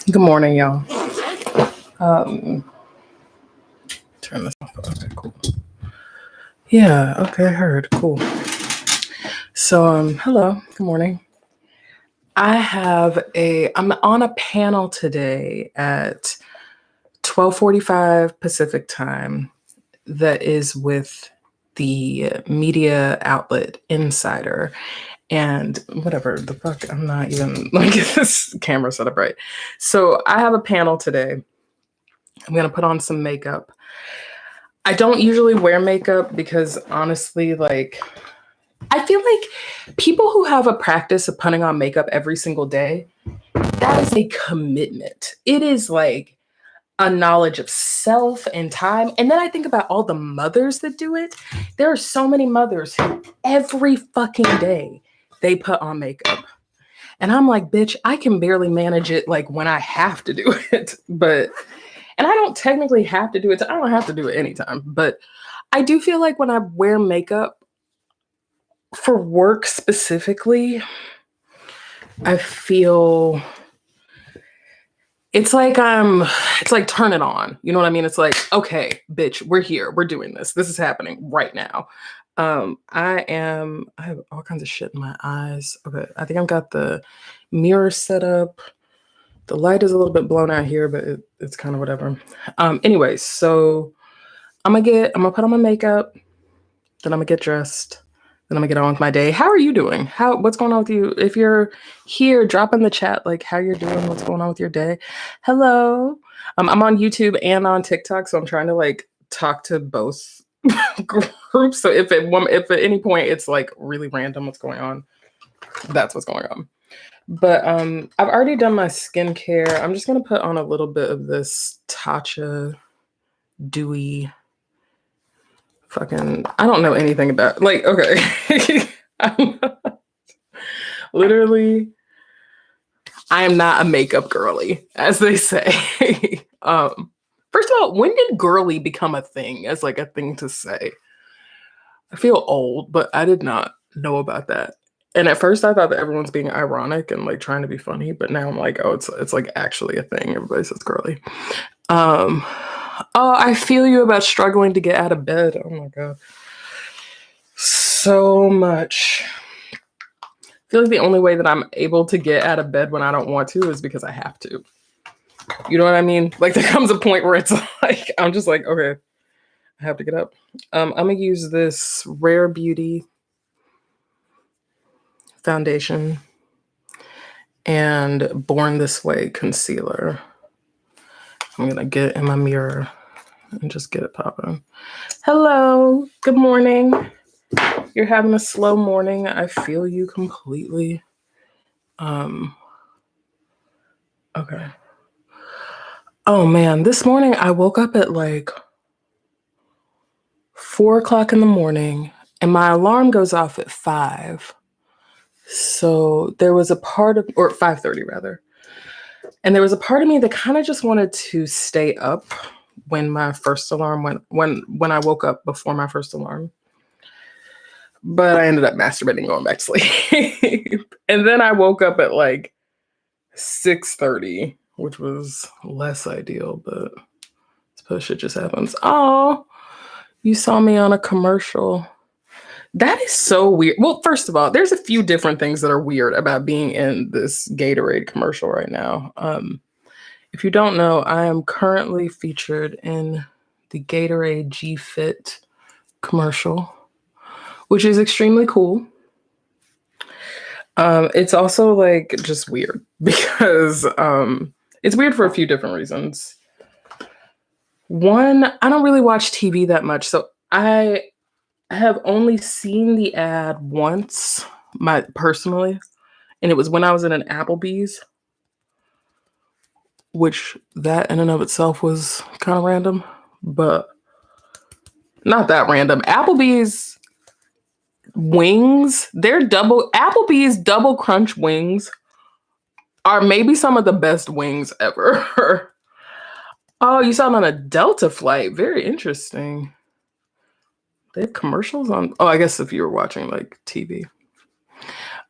Good morning, y'all. Um, Turn this off. Okay, cool. Yeah, okay, heard. Cool. So, hello. Good morning. I'm on a panel today at 12:45 Pacific time that is with the media outlet Insider. And whatever the fuck, I'm not even like this camera set up right. So I have a panel today. I'm gonna put on some makeup. I don't usually wear makeup because honestly, like, I feel like people who have a practice of putting on makeup every single day, that is a commitment. It is like a knowledge of self and time. And then I think about all the mothers that do it. There are so many mothers who every fucking day they put on makeup. And I'm like, bitch, I can barely manage it like when I have to do it. And I don't technically have to do it. I don't have to do it anytime. But I do feel like when I wear makeup for work specifically, I feel it's like turn it on. You know what I mean? It's like, okay, bitch, we're here. We're doing this. This is happening right now. I have all kinds of shit in my eyes. Okay, I think I've got the mirror set up. The light is a little bit blown out here, but it's kind of whatever. Anyways, so I'm gonna put on my makeup, then I'm gonna get dressed, then I'm gonna get on with my day. How are you doing? What's going on with you? If you're here, drop in the chat like how you're doing, what's going on with your day. Hello. I'm on YouTube and on TikTok, so I'm trying to like talk to both groups. So if at any point it's like really random what's going on, that's what's going on. But I've already done my skincare. I'm just gonna put on a little bit of this Tatcha dewy fucking, I don't know anything about, like, okay. Literally, I am not a makeup girly, as they say. First of all, when did girly become a thing as like a thing to say? I feel old, but I did not know about that. And at first I thought that everyone's being ironic and like trying to be funny, but now I'm like, oh, it's like actually a thing. Everybody says girly. Oh, I feel you about struggling to get out of bed. Oh my God. So much. I feel like the only way that I'm able to get out of bed when I don't want to is because I have to. You know what I mean? Like there comes a point where it's like, I'm just like, okay, I have to get up. I'm gonna use this Rare Beauty foundation and Born This Way concealer. I'm gonna get in my mirror and just get it popping. Hello, good morning. You're having a slow morning. I feel you completely. Okay. Oh man, this morning I woke up at like 4:00 in the morning and my alarm goes off at 5. So there was a part of, or 5:30 rather. And there was a part of me that kind of just wanted to stay up when my first alarm went, when I woke up before my first alarm. But I ended up masturbating and going back to sleep. And then I woke up at like 6:30, which was less ideal, but suppose shit just happens. Oh, you saw me on a commercial. That is so weird. Well, first of all, there's a few different things that are weird about being in this Gatorade commercial right now. If you don't know, I am currently featured in the Gatorade G Fit commercial, which is extremely cool. It's also like just weird because it's weird for a few different reasons. One, I don't really watch TV that much, so I have only seen the ad once, personally, and it was when I was in an Applebee's, which that in and of itself was kind of random, but not that random. Applebee's wings, Applebee's double crunch wings are maybe some of the best wings ever. Oh, you saw it on a Delta flight. Very interesting. They have commercials on. Oh, I guess if you were watching like TV.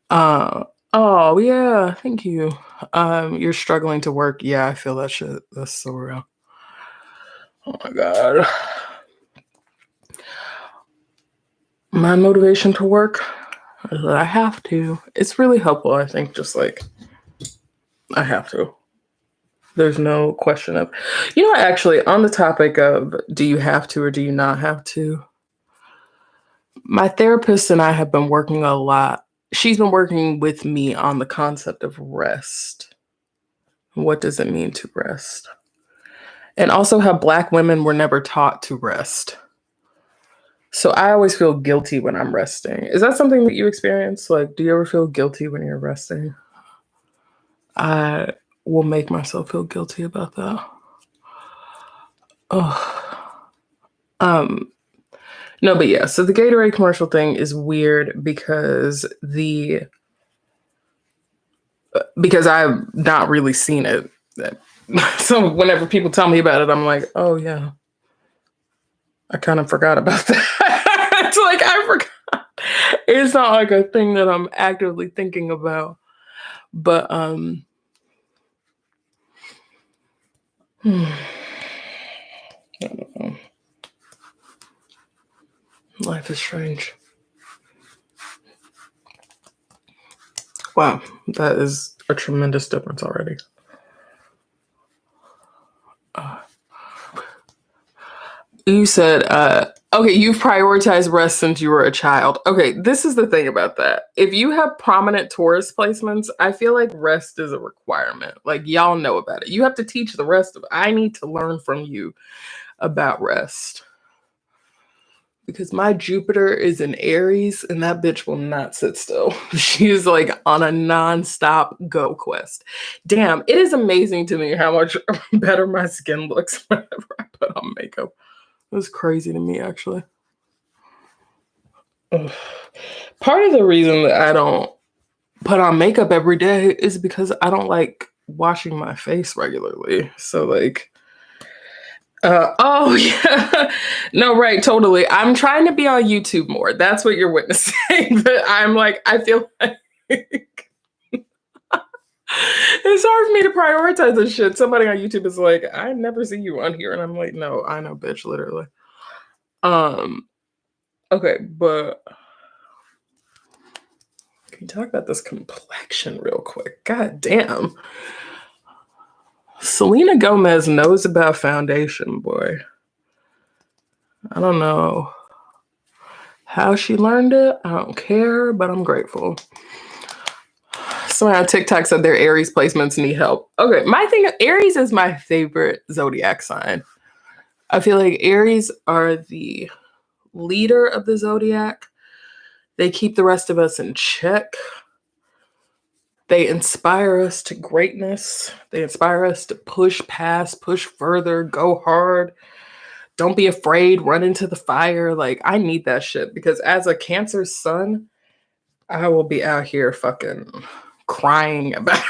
Oh Oh, yeah, thank you. You're struggling to work. Yeah, I feel that shit. That's so real. Oh my God. My motivation to work is that I have to. It's really helpful, I think, just like I have to. There's no question of, actually, on the topic of do you have to or do you not have to, my therapist and I have been working a lot. She's been working with me on the concept of rest. What does it mean to rest? And also how Black women were never taught to rest. So I always feel guilty when I'm resting. Is that something that you experience? Like, do you ever feel guilty when you're resting? I will make myself feel guilty about that. Oh. No, but yeah, so the Gatorade commercial thing is weird because I've not really seen it. So whenever people tell me about it, I'm like, oh yeah, I kind of forgot about that. It's like I forgot. It's not like a thing that I'm actively thinking about. But I don't know. Life is strange. Wow, that is a tremendous difference already. You said, okay, you've prioritized rest since you were a child. Okay, this is the thing about that. If you have prominent tourist placements, I feel like rest is a requirement. Like, y'all know about it. You have to teach the rest of it. I need to learn from you about rest. Because my Jupiter is in Aries and that bitch will not sit still. She's like on a nonstop go quest. Damn, it is amazing to me how much better my skin looks whenever I put on makeup. It was crazy to me, actually. Ugh. Part of the reason that I don't put on makeup every day is because I don't like washing my face regularly. So, like, oh yeah, no, right, totally. I'm trying to be on YouTube more. That's what you're witnessing. But I'm like, I feel like it's hard for me to prioritize this shit. Somebody on YouTube is like, I never see you on here, and I'm like, no, I know, bitch, literally. Um, okay, but can you talk about this complexion real quick? God damn. Selena Gomez knows about foundation, boy. I don't know how she learned it. I don't care, but I'm grateful. Somehow TikTok said their Aries placements need help. Okay, my thing, Aries is my favorite zodiac sign. I feel like Aries are the leader of the zodiac. They keep the rest of us in check. They inspire us to greatness. They inspire us to push past, push further, go hard. Don't be afraid, run into the fire. Like, I need that shit because as a Cancer sun, I will be out here fucking crying about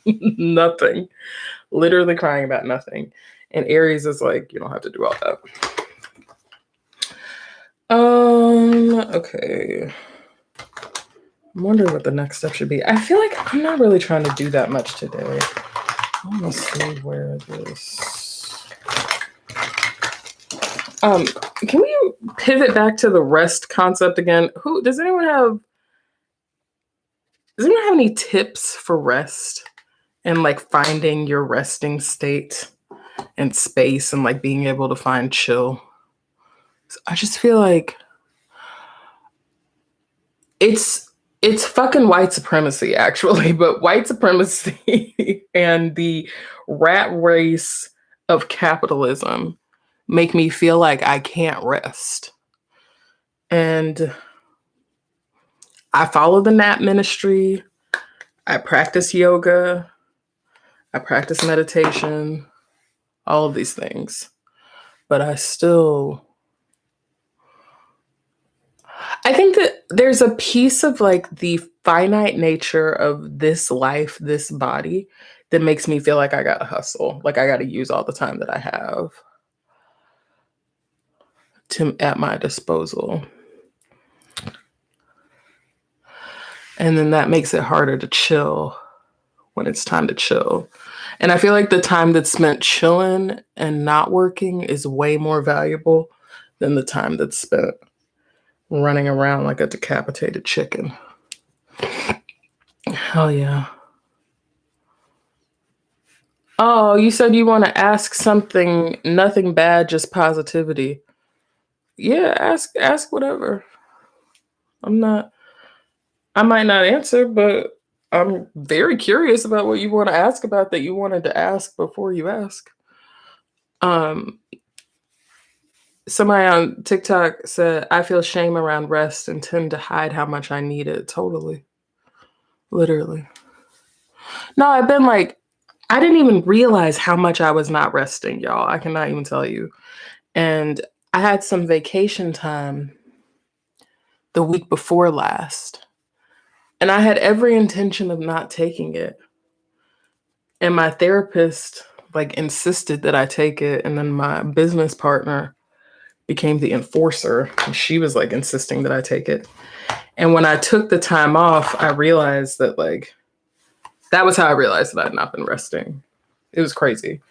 nothing. Literally crying about nothing. And Aries is like, you don't have to do all that. Okay. I'm wondering what the next step should be. I feel like I'm not really trying to do that much today. I want to see where this. Can we pivot back to the rest concept again? Does anyone have any tips for rest and like finding your resting state and space and like being able to find chill? I just feel like it's fucking white supremacy, actually, but white supremacy and the rat race of capitalism make me feel like I can't rest. And I follow the nap ministry. I practice yoga. I practice meditation, all of these things. But I think that there's a piece of like the finite nature of this life, this body, that makes me feel like I gotta hustle, like I gotta use all the time that I have at my disposal. And then that makes it harder to chill when it's time to chill. And I feel like the time that's spent chilling and not working is way more valuable than the time that's spent running around like a decapitated chicken. Hell yeah. Oh, you said you want to ask something, nothing bad, just positivity. Yeah, ask whatever. I'm not I might not answer, but I'm very curious about what you want to ask about that you wanted to ask before you ask. Um, Somebody on TikTok said, I feel shame around rest and tend to hide how much I need it. Totally. Literally. No, I've been like, I didn't even realize how much I was not resting, y'all. I cannot even tell you. And I had some vacation time the week before last, and I had every intention of not taking it. And my therapist like insisted that I take it. And then my business partner became the enforcer. And she was like insisting that I take it. And when I took the time off, I realized that like that was how I realized that I'd not been resting. It was crazy.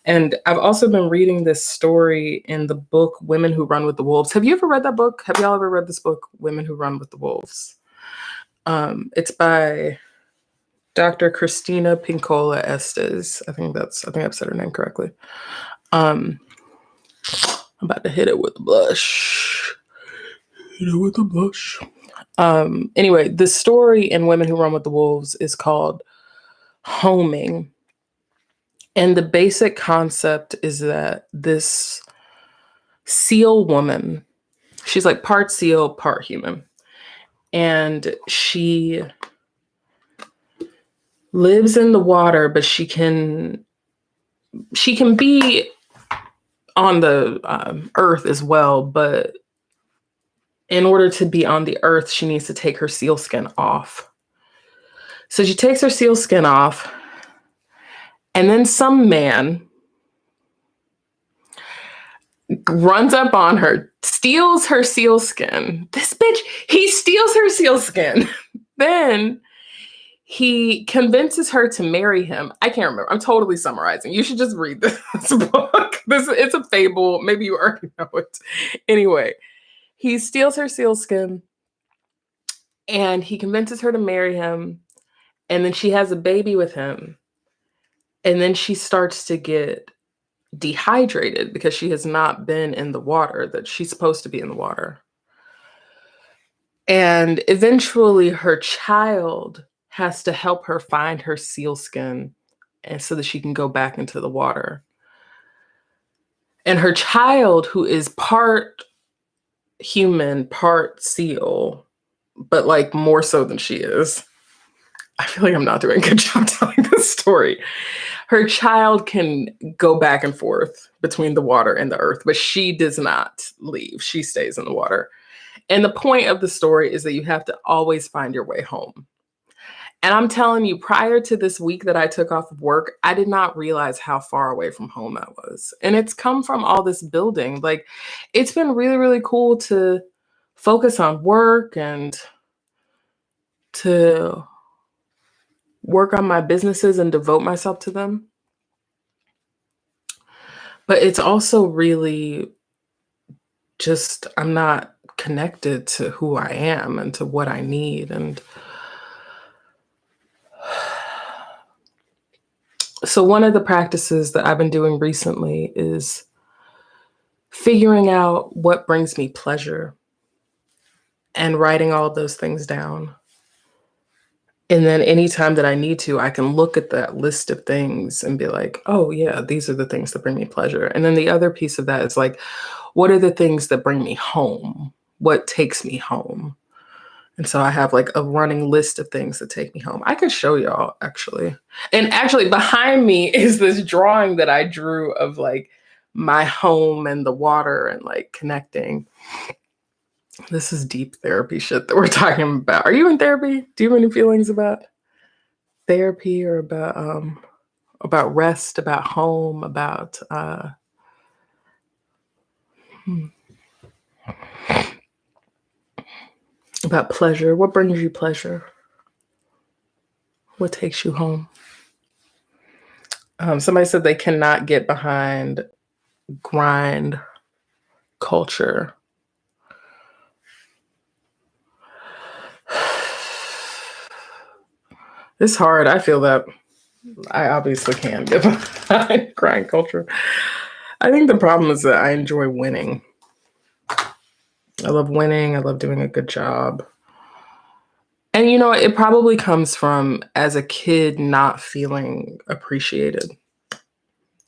And I've also been reading this story in the book Women Who Run with the Wolves. Have you ever read that book? Have y'all ever read this book, Women Who Run with the Wolves? It's by Dr. Christina Pinkola Estes. I think I've said her name correctly. I'm about to hit it with the blush. Hit it with the blush. Anyway, the story in Women Who Run with the Wolves is called Homing. And the basic concept is that this seal woman, she's like part seal, part human. And she lives in the water, but she can be on the earth as well. But in order to be on the earth, she needs to take her seal skin off. So she takes her seal skin off, and then some man runs up on her, steals her seal skin. This bitch, he steals her seal skin. Then he convinces her to marry him. I can't remember. I'm totally summarizing. You should just read this book. It's a fable. Maybe you already know it. Anyway, he steals her seal skin and he convinces her to marry him. And then she has a baby with him. And then she starts to get dehydrated because she has not been in the water that she's supposed to be in the water. And eventually her child has to help her find her seal skin and so that she can go back into the water. And her child, who is part human, part seal, but like more so than she is. I feel like I'm not doing a good job telling this story. Her child can go back and forth between the water and the earth, but she does not leave. She stays in the water. And the point of the story is that you have to always find your way home. And I'm telling you, prior to this week that I took off of work, I did not realize how far away from home I was. And it's come from all this building. Like, it's been really, really cool to focus on work and to work on my businesses and devote myself to them. But it's also really just, I'm not connected to who I am and to what I need. And so one of the practices that I've been doing recently is figuring out what brings me pleasure and writing all of those things down. And then anytime that I need to, I can look at that list of things and be like, oh, yeah, these are the things that bring me pleasure. And then the other piece of that is like, what are the things that bring me home? What takes me home? And so I have like a running list of things that take me home. I could show y'all actually. And actually behind me is this drawing that I drew of like my home and the water and like connecting. This is deep therapy shit that we're talking about. Are you in therapy? Do you have any feelings about therapy or about rest, about home, about about pleasure? What brings you pleasure? What takes you home? Somebody said they cannot get behind grind culture. It's hard. I feel that. I obviously can't get behind grind culture. I think the problem is that I enjoy winning. I love winning. I love doing a good job. And it probably comes from as a kid not feeling appreciated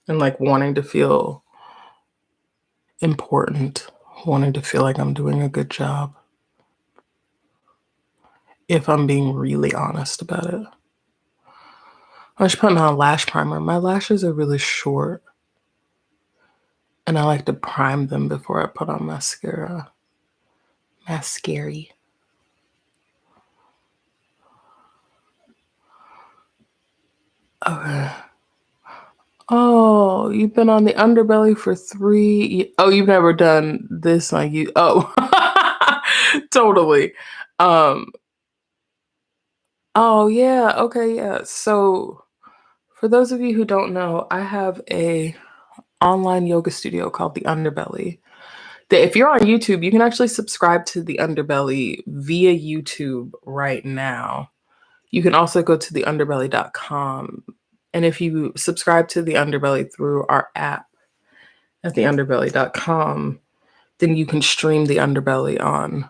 and like wanting to feel important, wanting to feel like I'm doing a good job. If I'm being really honest about it. I was putting on lash primer. My lashes are really short. And I like to prime them before I put on mascara. Mascara. Okay. Oh, you've been on the underbelly for 3 Oh, you've never done this on you. Oh, totally. Oh, yeah. Okay, yeah. So for those of you who don't know, I have a online yoga studio called The Underbelly. If you're on YouTube, you can actually subscribe to The Underbelly via YouTube right now. You can also go to theunderbelly.com. And if you subscribe to The Underbelly through our app at theunderbelly.com, then you can stream The Underbelly on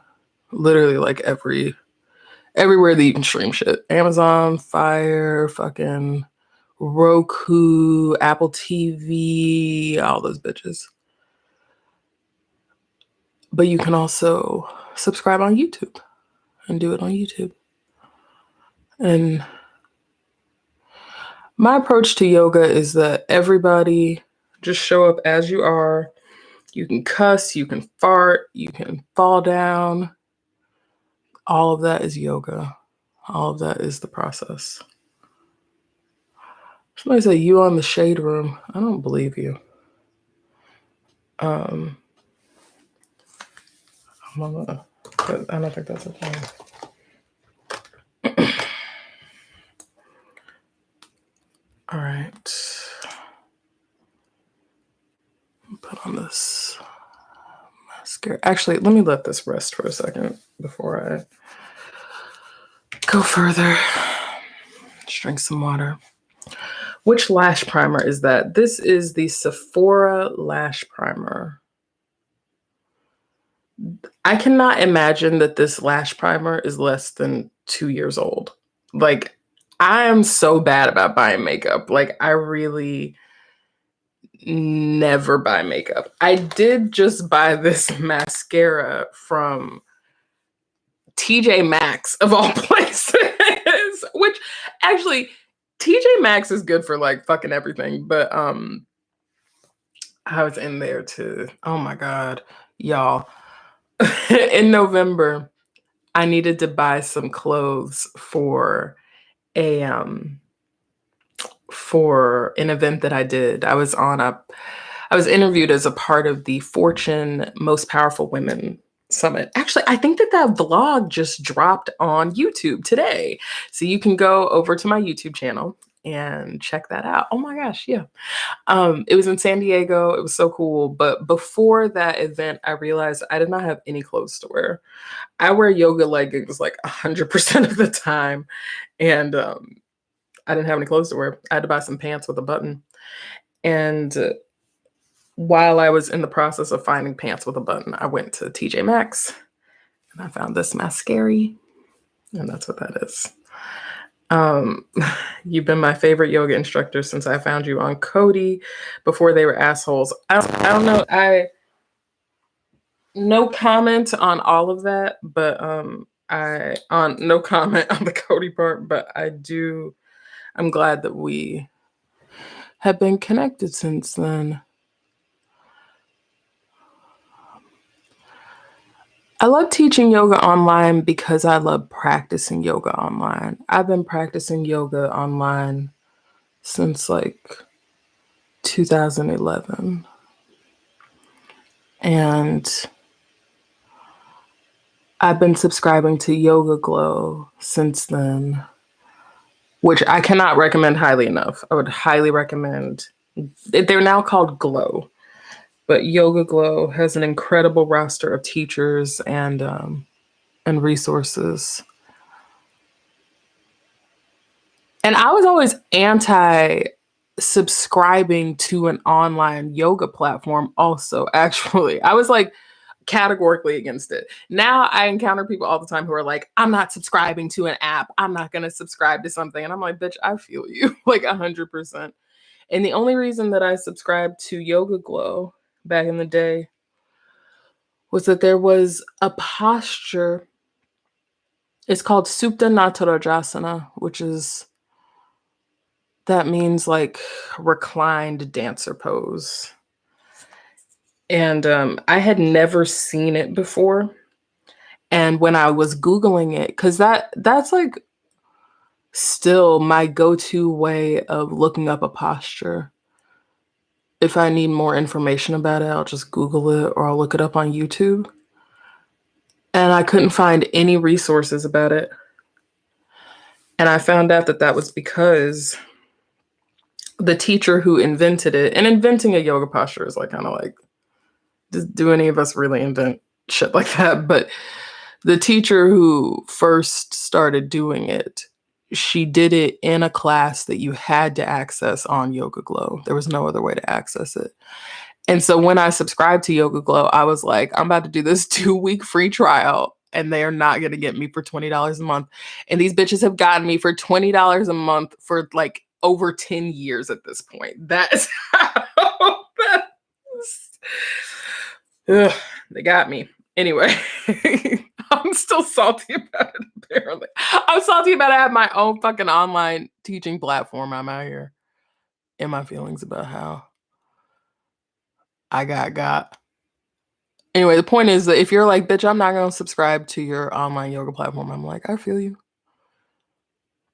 literally like everywhere that you can stream shit. Amazon, Fire, fucking Roku, Apple TV, all those bitches. But you can also subscribe on YouTube and do it on YouTube. And my approach to yoga is that everybody just show up as you are. You can cuss, you can fart, you can fall down. All of that is yoga. All of that is the process. Somebody said you on the shade room. I don't believe you. I don't think that's a thing. All right. Put on this mascara. Actually, let me let this rest for a second before I go further. Just drink some water. Which lash primer is that? This is the Sephora lash primer. I cannot imagine that this lash primer is less than 2 years old. Like, I am so bad about buying makeup. Like, I really never buy makeup. I did just buy this mascara from TJ Maxx of all places, which actually TJ Maxx is good for like fucking everything. But I was in there to, oh my God, y'all. In November, I needed to buy some clothes for an event that I did. I was interviewed as a part of the Fortune Most Powerful Women Summit. Actually, I think that vlog just dropped on YouTube today. So you can go over to my YouTube channel and check that out. Oh my gosh, yeah. It was in San Diego. It was so cool. But before that event, I realized I did not have any clothes to wear. I wear yoga leggings like 100% of the time. And I didn't have any clothes to wear. I had to buy some pants with a button. And while I was in the process of finding pants with a button, I went to TJ Maxx and I found this mascara. And that's what that is. You've been my favorite yoga instructor since I found you on Cody before they were assholes. I don't know. No comment on all of that, but no comment on the Cody part, but I'm glad that we have been connected since then. I love teaching yoga online because I love practicing yoga online. I've been practicing yoga online since like 2011. And I've been subscribing to Yoga Glow since then. which I cannot recommend highly enough. I would highly recommend. They're now called Glow, but Yoga Glow has an incredible roster of teachers and resources. And I was always anti subscribing to an online yoga platform also, actually. I was like categorically against it. Now I encounter people all the time who are like, I'm not subscribing to an app. I'm not going to subscribe to something. And I'm like, bitch, I feel you like 100%. And the only reason that I subscribed to Yoga Glow back in the day was that there was a posture. It's called Supta Natarajasana, which is, that means like reclined dancer pose. And I had never seen it before. And when I was Googling it, because that's like still my go-to way of looking up a posture. If I need more information about it, I'll just Google it or I'll look it up on YouTube. And I couldn't find any resources about it. And I found out that that was because the teacher who invented it, and inventing a yoga posture is like kind of like, do any of us really invent shit like that? But the teacher who first started doing it, she did it in a class that you had to access on Yoga Glow. There was no other way to access it. And so when I subscribed to Yoga Glow, I was like, I'm about to do this 2-week free trial and they are not going to get me for $20 a month. And these bitches have gotten me for $20 a month for like over 10 years at this point. That's how ugh, they got me. Anyway, I'm still salty about it, apparently. I'm salty about I have my own fucking online teaching platform. I'm out here in my feelings about how I got. Anyway, the point is that if you're like, bitch, I'm not going to subscribe to your online yoga platform, I'm like, I feel you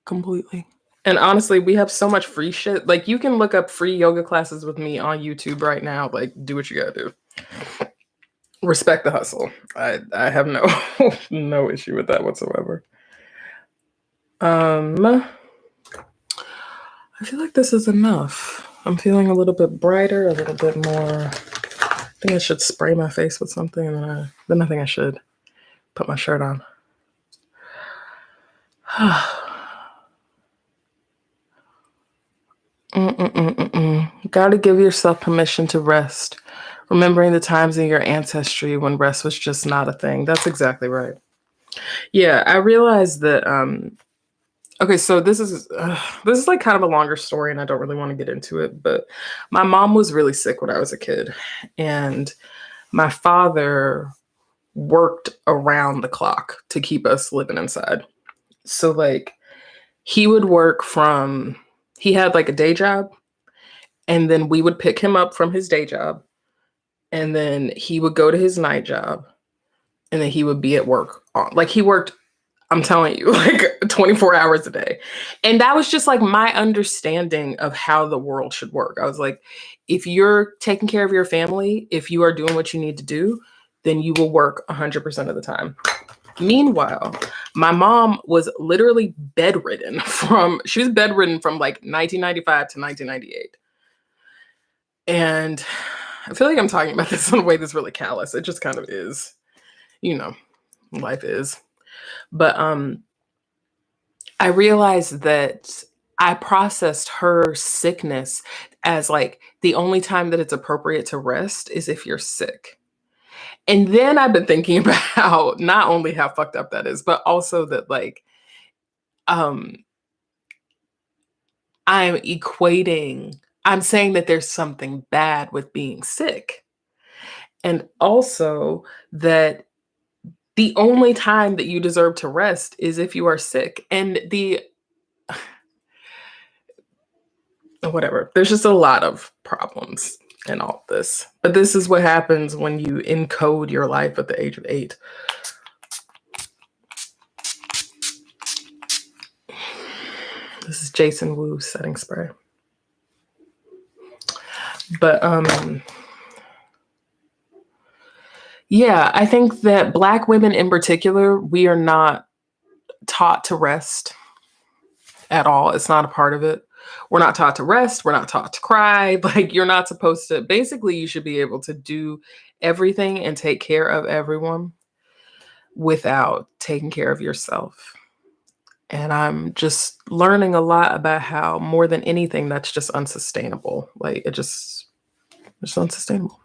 completely. And honestly, we have so much free shit. Like, you can look up free yoga classes with me on YouTube right now. Like, do what you got to do. Respect the hustle. I have no issue with that whatsoever. I feel like this is enough. I'm feeling a little bit brighter, a little bit more. I think I should spray my face with something, and then I think I should put my shirt on. Gotta give yourself permission to rest, remembering the times in your ancestry when rest was just not a thing. That's exactly right. Yeah, I realized that. Okay, so this is like kind of a longer story, and I don't really want to get into it. But my mom was really sick when I was a kid, and my father worked around the clock to keep us living inside. So like, he would work he had like a day job, and then we would pick him up from his day job, and then he would go to his night job, and then he would be at work. Like, he worked, I'm telling you, like 24 hours a day. And that was just like my understanding of how the world should work. I was like, if you're taking care of your family, if you are doing what you need to do, then you will work 100% of the time. Meanwhile, my mom was literally bedridden from like 1995 to 1998. And I feel like I'm talking about this in a way that's really callous. It just kind of is, life is. But I realized that I processed her sickness as like the only time that it's appropriate to rest is if you're sick. And then I've been thinking about not only how fucked up that is, but also that like I'm saying that there's something bad with being sick. And also that the only time that you deserve to rest is if you are sick. And whatever, there's just a lot of problems in all this. But this is what happens when you encode your life at the age of 8. This is Jason Wu's setting spray. But yeah, I think that Black women in particular, we are not taught to rest. at all. It's not a part of it. We're not taught to rest. We're not taught to cry. Like, you're not supposed to, basically, you should be able to do everything and take care of everyone without taking care of yourself. And I'm just learning a lot about how, more than anything, that's just unsustainable. Like, it's unsustainable.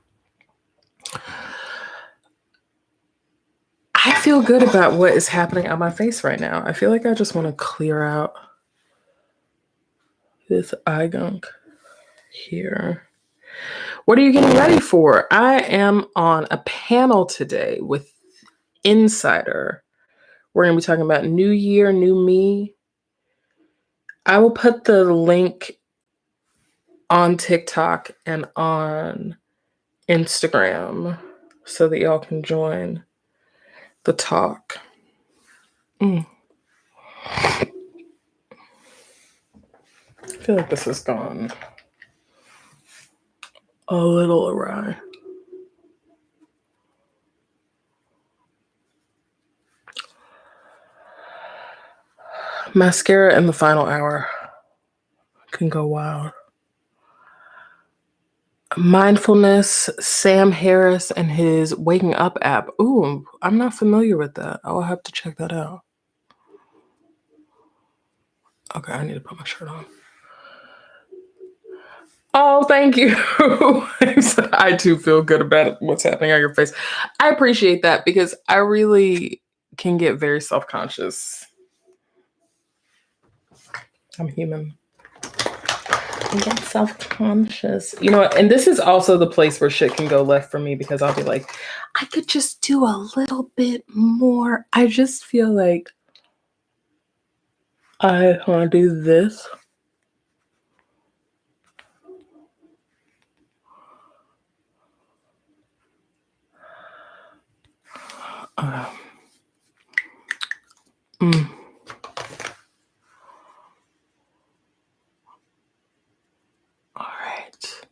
I feel good about what is happening on my face right now. I feel like I just want to clear out this eye gunk here. What are you getting ready for? I am on a panel today with Insider. We're going to be talking about New Year, New Me. I will put the link on TikTok and on Instagram so that y'all can join the talk. I feel like this has gone a little awry. Mascara in the final hour can go wild. Mindfulness, Sam Harris and his Waking Up app. Ooh, I'm not familiar with that. I will have to check that out. Okay, I need to put my shirt on. Oh, thank you. I too feel good about what's happening on your face. I appreciate that because I really can get very self-conscious. I'm human. I get self-conscious. You know what? And this is also the place where shit can go left for me because I'll be like, I could just do a little bit more. I just feel like I want to do this. All right.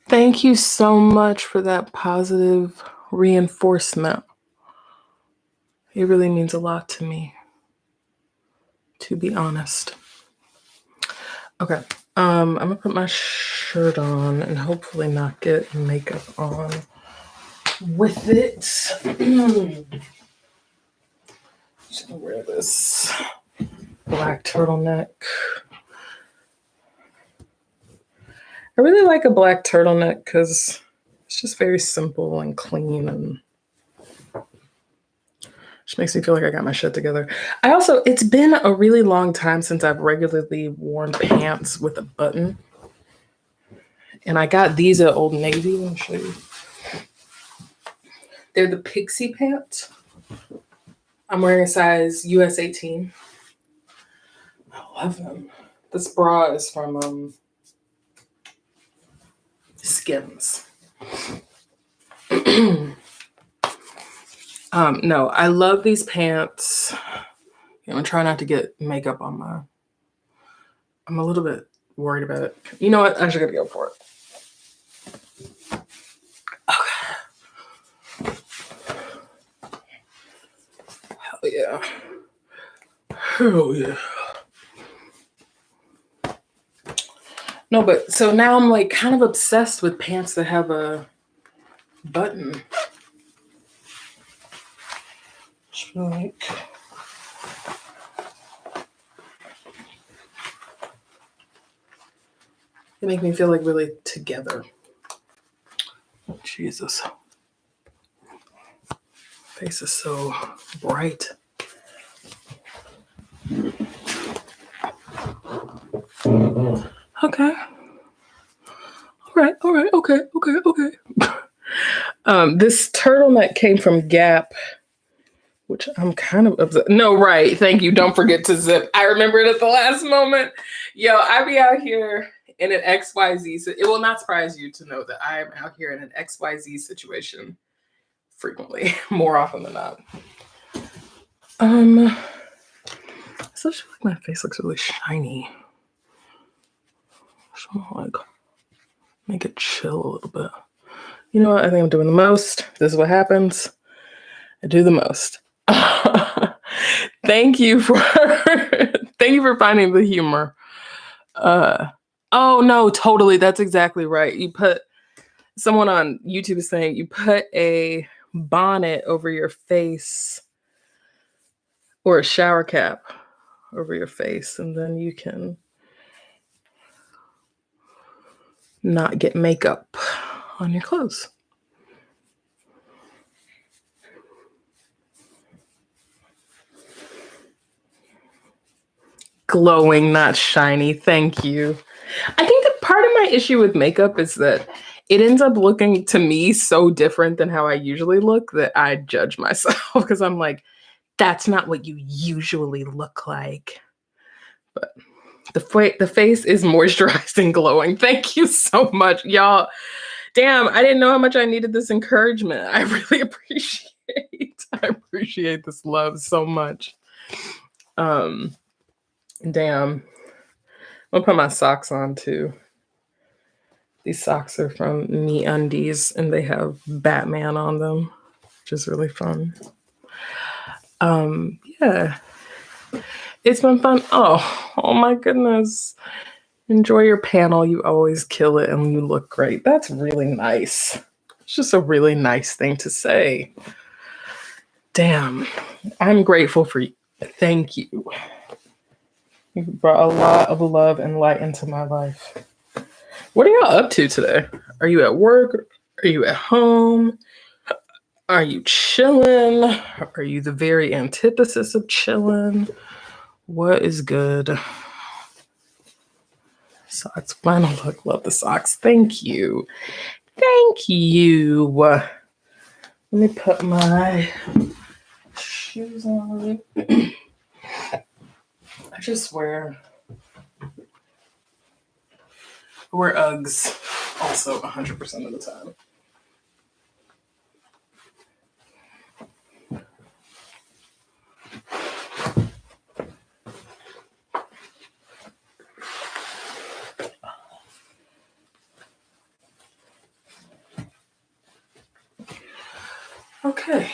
Thank you so much for that positive reinforcement. It really means a lot to me, to be honest. Okay. I'm gonna put my shirt on and hopefully not get makeup on with it. Just gonna wear this black turtleneck. I really like a black turtleneck because it's just very simple and clean and just makes me feel like I got my shit together. It's been a really long time since I've regularly worn pants with a button. And I got these at Old Navy. Let me show you. They're the Pixie pants. I'm wearing a size US 18. I love them. This bra is from Skims. No, I love these pants. I'm gonna try not to get makeup on my. I'm a little bit worried about it. You know what? I should go for it. Okay. Hell yeah. Hell yeah. No, but so now I'm like kind of obsessed with pants that have a button. Like, they make me feel like really together. Oh, Jesus. Face is so bright. Okay. All right. Okay. This turtleneck came from Gap, which I'm kind of upset. No, right. Thank you. Don't forget to zip. I remembered at the last moment. Yo, I be out here in an XYZ. So it will not surprise you to know that I am out here in an XYZ situation frequently, more often than not. I still feel like my face looks really shiny. So like make it chill a little bit. You know what? I think I'm doing the most. This is what happens. I do the most. Thank you for thank you for finding the humor. Oh no, totally. That's exactly right. Someone on YouTube is saying you put a bonnet over your face or a shower cap over your face, and then you can not get makeup on your clothes. Glowing, not shiny. Thank you. I think that part of my issue with makeup is that it ends up looking to me so different than how I usually look that I judge myself because I'm like, that's not what you usually look like. But the face is moisturized and glowing. Thank you so much, y'all. Damn, I didn't know how much I needed this encouragement. I really appreciate this love so much. Damn. I'm gonna put my socks on too. These socks are from Me Undies and they have Batman on them, which is really fun. Yeah. It's been fun. Oh my goodness. Enjoy your panel. You always kill it and you look great. That's really nice. It's just a really nice thing to say. Damn. I'm grateful for you. Thank you. You brought a lot of love and light into my life. What are y'all up to today? Are you at work? Are you at home? Are you chilling? Are you the very antithesis of chilling? What is good? Socks, flannel look, love the socks. Thank you. Thank you. Let me put my shoes on. I just wear Uggs also 100% of the time. Okay.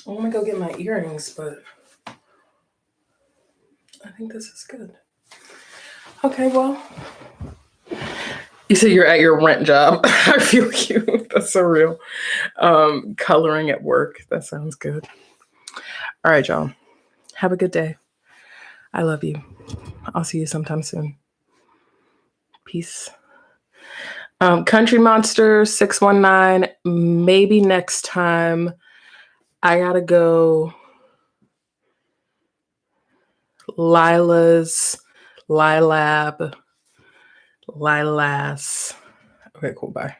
I want to go get my earrings, but I think this is good. Okay, well. You said you're at your rent job. I feel you. That's so real. Coloring at work. That sounds good. All right, y'all. Have a good day. I love you. I'll see you sometime soon. Peace. Country Monster 619. Maybe next time. I gotta go. Lilab. Lilas. Okay, cool. Bye.